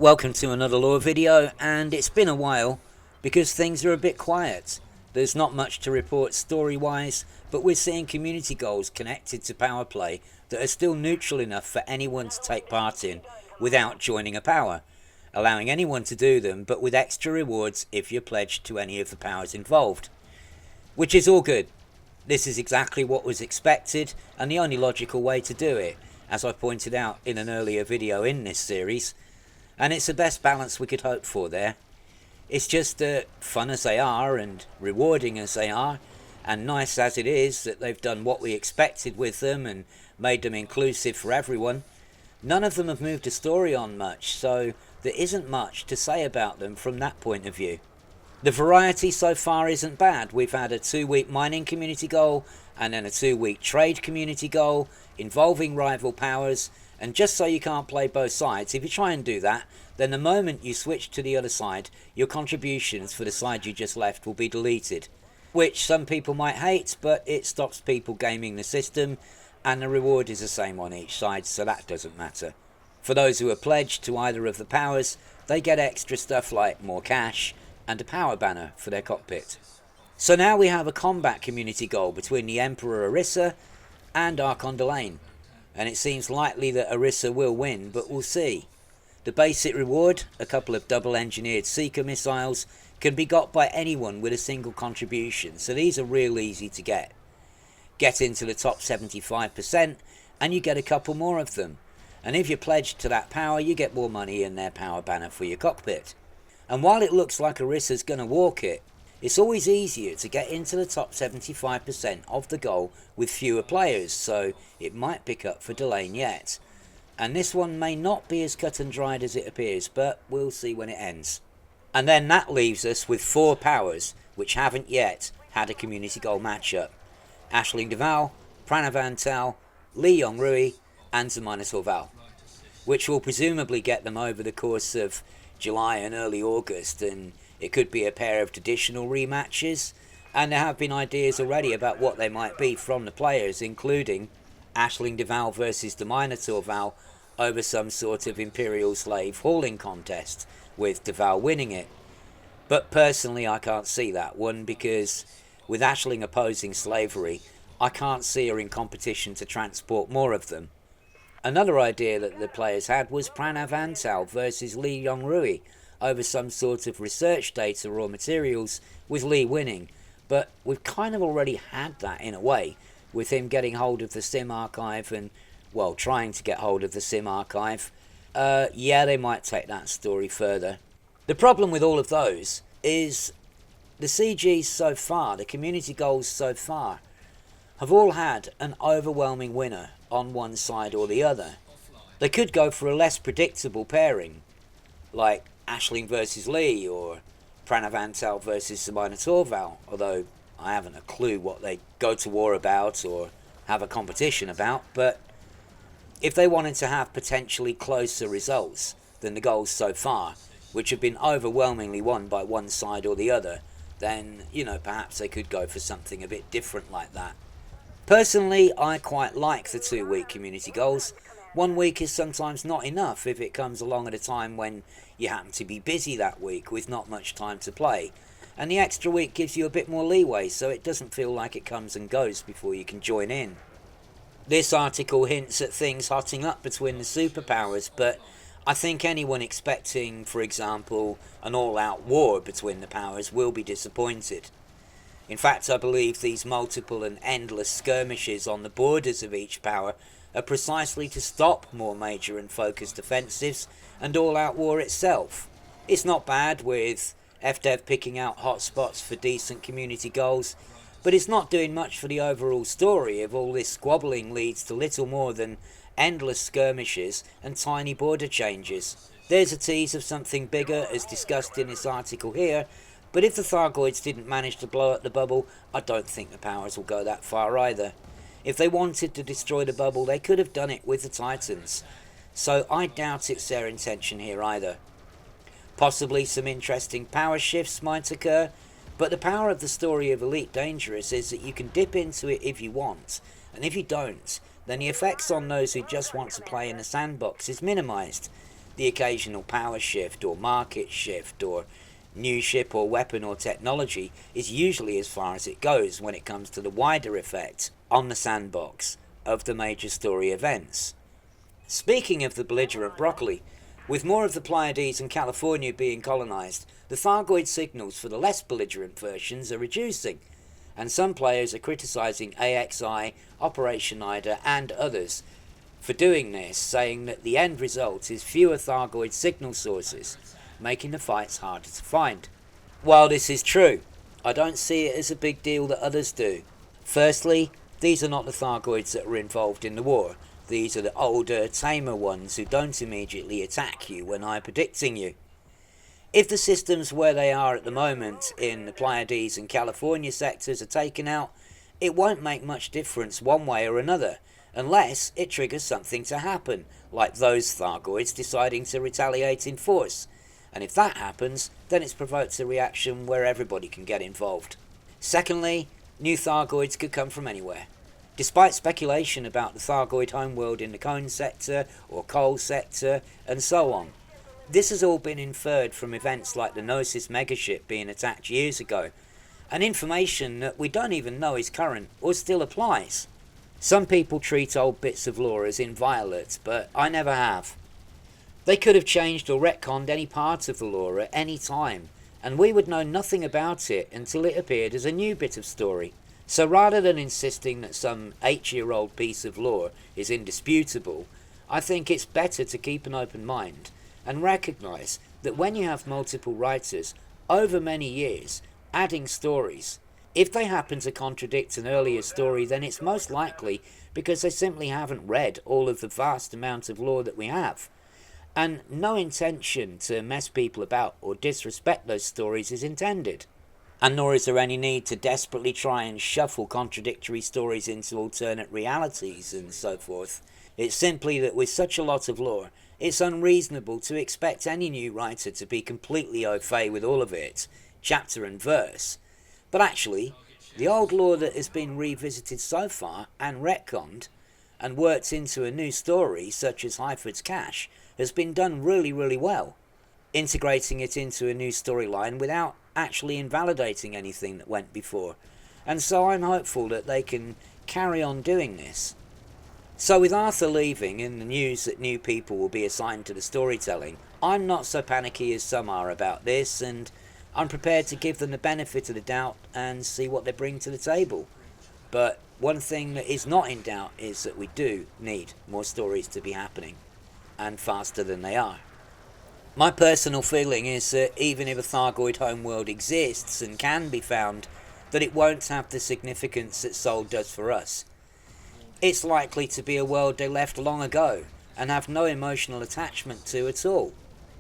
Welcome to another lore video, and it's been a while because things are a bit quiet. There's not much to report story wise, but we're seeing community goals connected to power play that are still neutral enough for anyone to take part in without joining a power, allowing anyone to do them but with extra rewards if you're pledged to any of the powers involved. Which is all good. This is exactly what was expected and the only logical way to do it, as I pointed out in an earlier video in this series. And it's the best balance we could hope for there. It's just that, fun as they are and rewarding as they are, and nice as it is that they've done what we expected with them and made them inclusive for everyone, none of them have moved the story on much, so there isn't much to say about them from that point of view. The variety so far isn't bad. We've had a 2-week mining community goal and then a 2-week trade community goal involving rival powers. And just so you can't play both sides, if you try and do that, then the moment you switch to the other side, your contributions for the side you just left will be deleted. Which some people might hate, but it stops people gaming the system, and the reward is the same on each side, so that doesn't matter. For those who are pledged to either of the powers, they get extra stuff like more cash and a power banner for their cockpit. So now we have a combat community goal between the Emperor Orisa and Archon Delane. And it seems likely that Orisa will win, but we'll see. The basic reward, a couple of double-engineered Seeker missiles, can be got by anyone with a single contribution, so these are real easy to get. Get into the top 75% and you get a couple more of them. And if you're pledged to that power, you get more money in their power banner for your cockpit. And while it looks like Orisa's going to walk it, it's always easier to get into the top 75% of the goal with fewer players, so it might pick up for Delane yet. And this one may not be as cut and dried as it appears, but we'll see when it ends. And then that leaves us with 4 powers which haven't yet had a community goal matchup. Aisling Duval, Pranav Antal, Lee Yong-rui and Minotaur Val, which will presumably get them over the course of July and early August, and it could be a pair of traditional rematches, and there have been ideas already about what they might be from the players, including Aisling Duval versus the Minotaur Val over some sort of Imperial slave hauling contest, with Duval winning it. But personally I can't see that one, because with Aisling opposing slavery, I can't see her in competition to transport more of them. Another idea that the players had was Pranav Antal versus Lee Yong-rui over some sort of research data or materials, with Lee winning, but we've kind of already had that in a way, with him getting hold of the Sim archive and, well, trying to get hold of the Sim archive. Yeah, they might take that story further. The problem with all of those is the CGs so far, the community goals so far, have all had an overwhelming winner on one side or the other. They could go for a less predictable pairing, like Aisling versus Lee or Pranav Antal versus the Minotaur Val, although I haven't a clue what they go to war about or have a competition about. But if they wanted to have potentially closer results than the goals so far, which have been overwhelmingly won by one side or the other, then, perhaps they could go for something a bit different like that. Personally, I quite like the 2-week community goals. 1 week is sometimes not enough if it comes along at a time when you happen to be busy that week with not much time to play. And the extra week gives you a bit more leeway, so it doesn't feel like it comes and goes before you can join in. This article hints at things hotting up between the superpowers, but I think anyone expecting, for example, an all-out war between the powers will be disappointed. In fact, I believe these multiple and endless skirmishes on the borders of each power are precisely to stop more major and focused offensives and all-out war itself. It's not bad with FDev picking out hotspots for decent community goals, but it's not doing much for the overall story if all this squabbling leads to little more than endless skirmishes and tiny border changes. There's a tease of something bigger as discussed in this article here, but if the Thargoids didn't manage to blow up the bubble, I don't think the powers will go that far either. If they wanted to destroy the bubble, they could have done it with the Titans, so I doubt it's their intention here either. Possibly some interesting power shifts might occur, but the power of the story of Elite Dangerous is that you can dip into it if you want, and if you don't, then the effects on those who just want to play in the sandbox is minimised, The occasional power shift or market shift or new ship or weapon or technology is usually as far as it goes when it comes to the wider effect on the sandbox of the major story events. Speaking of the belligerent broccoli, with more of the Pleiades and California being colonised, the Thargoid signals for the less belligerent versions are reducing, and some players are criticising AXI, Operation Ida and others for doing this, saying that the end result is fewer Thargoid signal sources, making the fights harder to find. While this is true, I don't see it as a big deal that others do. Firstly, these are not the Thargoids that are involved in the war. These are the older, tamer ones who don't immediately attack you when I'm predicting you. If the systems where they are at the moment in the Pleiades and California sectors are taken out, it won't make much difference one way or another, unless it triggers something to happen, like those Thargoids deciding to retaliate in force. And if that happens, then it's provoked a reaction where everybody can get involved. Secondly, new Thargoids could come from anywhere. Despite speculation about the Thargoid homeworld in the Cone sector or Coal sector and so on, this has all been inferred from events like the Gnosis megaship being attacked years ago, and information that we don't even know is current or still applies. Some people treat old bits of lore as inviolate, but I never have. They could have changed or retconned any part of the lore at any time, and we would know nothing about it until it appeared as a new bit of story. So rather than insisting that some 8-year-old piece of lore is indisputable, I think it's better to keep an open mind and recognise that when you have multiple writers over many years adding stories, if they happen to contradict an earlier story, then it's most likely because they simply haven't read all of the vast amount of lore that we have. And no intention to mess people about or disrespect those stories is intended. And nor is there any need to desperately try and shuffle contradictory stories into alternate realities and so forth. It's simply that with such a lot of lore, it's unreasonable to expect any new writer to be completely au fait with all of it, chapter and verse. But actually, the old lore that has been revisited so far and retconned and worked into a new story, such as Hyford's Cache, has been done really, really well, integrating it into a new storyline without actually invalidating anything that went before. And so I'm hopeful that they can carry on doing this. So with Arthur leaving and the news that new people will be assigned to the storytelling, I'm not so panicky as some are about this, and I'm prepared to give them the benefit of the doubt and see what they bring to the table. But one thing that is not in doubt is that we do need more stories to be happening, and faster than they are. My personal feeling is that even if a Thargoid homeworld exists and can be found, that it won't have the significance that Sol does for us. It's likely to be a world they left long ago and have no emotional attachment to at all.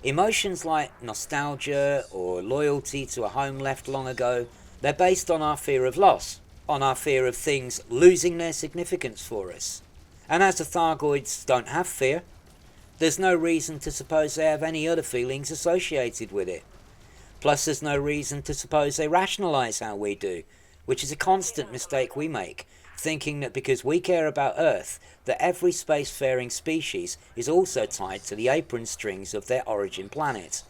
Emotions like nostalgia or loyalty to a home left long ago, they're based on our fear of loss, on our fear of things losing their significance for us. And as the Thargoids don't have fear, there's no reason to suppose they have any other feelings associated with it. Plus there's no reason to suppose they rationalise how we do, which is a constant mistake we make, thinking that because we care about Earth, that every spacefaring species is also tied to the apron strings of their origin planet.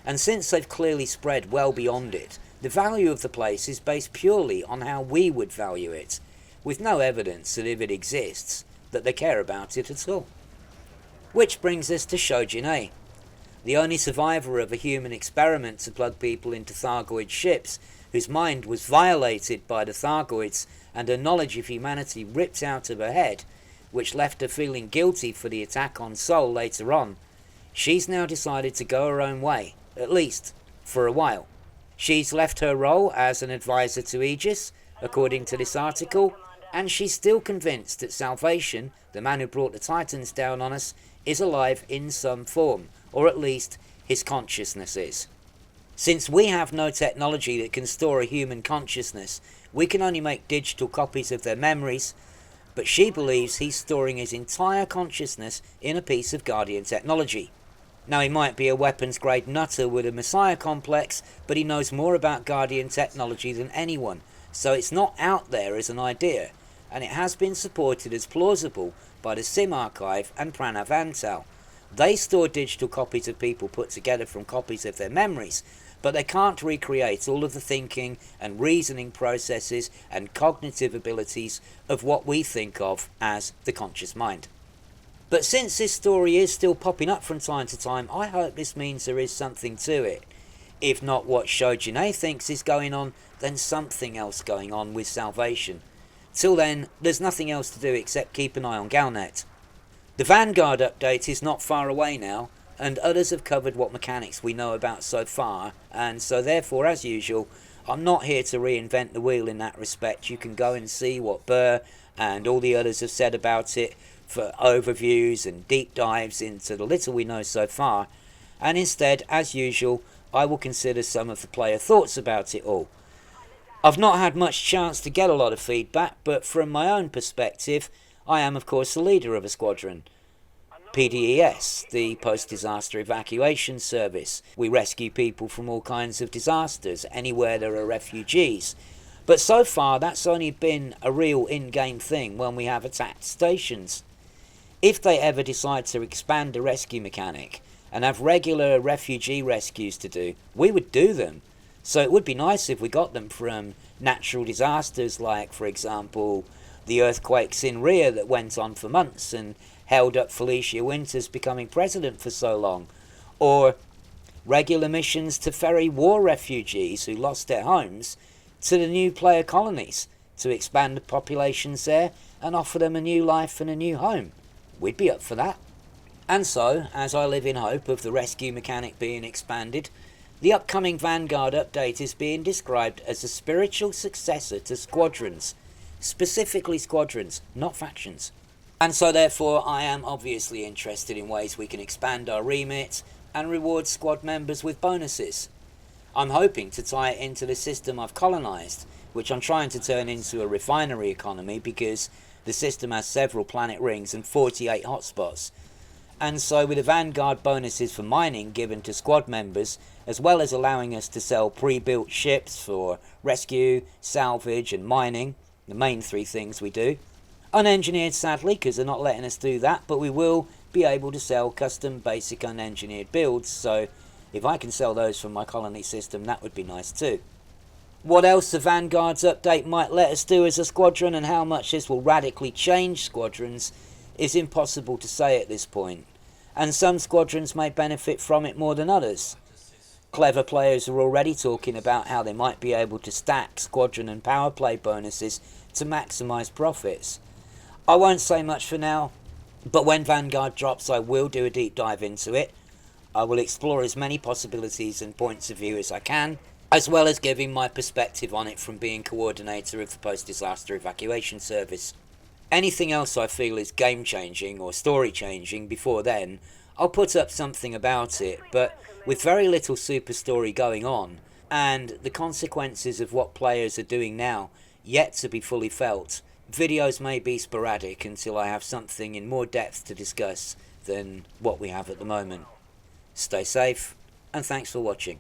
And since they've clearly spread well beyond it, the value of the place is based purely on how we would value it, with no evidence that if it exists, that they care about it at all. Which brings us to Seo Jin-Ae, the only survivor of a human experiment to plug people into Thargoid ships, whose mind was violated by the Thargoids and her knowledge of humanity ripped out of her head, which left her feeling guilty for the attack on Sol later on. She's now decided to go her own way, at least for a while. She's left her role as an advisor to Aegis, according to this article, and she's still convinced that Salvation, the man who brought the Titans down on us, is alive in some form, or at least his consciousness is. Since we have no technology that can store a human consciousness, we can only make digital copies of their memories, but she believes he's storing his entire consciousness in a piece of Guardian technology. Now he might be a weapons-grade nutter with a Messiah complex, but he knows more about Guardian technology than anyone, so it's not out there as an idea, and it has been supported as plausible by the Sim Archive and Pranav Antal, They store digital copies of people put together from copies of their memories, but they can't recreate all of the thinking and reasoning processes and cognitive abilities of what we think of as the conscious mind. But since this story is still popping up from time to time, I hope this means there is something to it. If not what Seo Jin-Ae thinks is going on, then something else going on with Salvation. Till then, there's nothing else to do except keep an eye on Galnet. The Vanguard update is not far away now, and others have covered what mechanics we know about so far, and so therefore, as usual, I'm not here to reinvent the wheel in that respect. You can go and see what Burr and all the others have said about it for overviews and deep dives into the little we know so far, and instead, as usual, I will consider some of the player thoughts about it all. I've not had much chance to get a lot of feedback, but from my own perspective, I am of course the leader of a squadron. PDES, the Post-Disaster Evacuation Service. We rescue people from all kinds of disasters, anywhere there are refugees. But so far that's only been a real in-game thing when we have attacked stations. If they ever decide to expand the rescue mechanic and have regular refugee rescues to do, we would do them. So it would be nice if we got them from natural disasters like, for example, the earthquakes in Rio that went on for months and held up Felicia Winters becoming president for so long, or regular missions to ferry war refugees who lost their homes to the new player colonies to expand the populations there and offer them a new life and a new home. We'd be up for that. And so, as I live in hope of the rescue mechanic being expanded, the upcoming Vanguard update is being described as a spiritual successor to Squadrons. Specifically Squadrons, not factions. And so therefore I am obviously interested in ways we can expand our remit and reward squad members with bonuses. I'm hoping to tie it into the system I've colonised, which I'm trying to turn into a refinery economy because the system has several planet rings and 48 hotspots. And so with the Vanguard bonuses for mining given to squad members, as well as allowing us to sell pre-built ships for rescue, salvage and mining, the main three things we do. Unengineered sadly, because they're not letting us do that, but we will be able to sell custom basic unengineered builds, so if I can sell those from my colony system, that would be nice too. What else the Vanguard's update might let us do as a squadron and how much this will radically change squadrons is impossible to say at this point, and some squadrons may benefit from it more than others. Clever players are already talking about how they might be able to stack squadron and power play bonuses to maximise profits. I won't say much for now, but when Vanguard drops I will do a deep dive into it. I will explore as many possibilities and points of view as I can, as well as giving my perspective on it from being coordinator of the Post-Disaster Evacuation Service. Anything else I feel is game-changing or story-changing before then, I'll put up something about it, but with very little super story going on, and the consequences of what players are doing now yet to be fully felt, videos may be sporadic until I have something in more depth to discuss than what we have at the moment. Stay safe, and thanks for watching.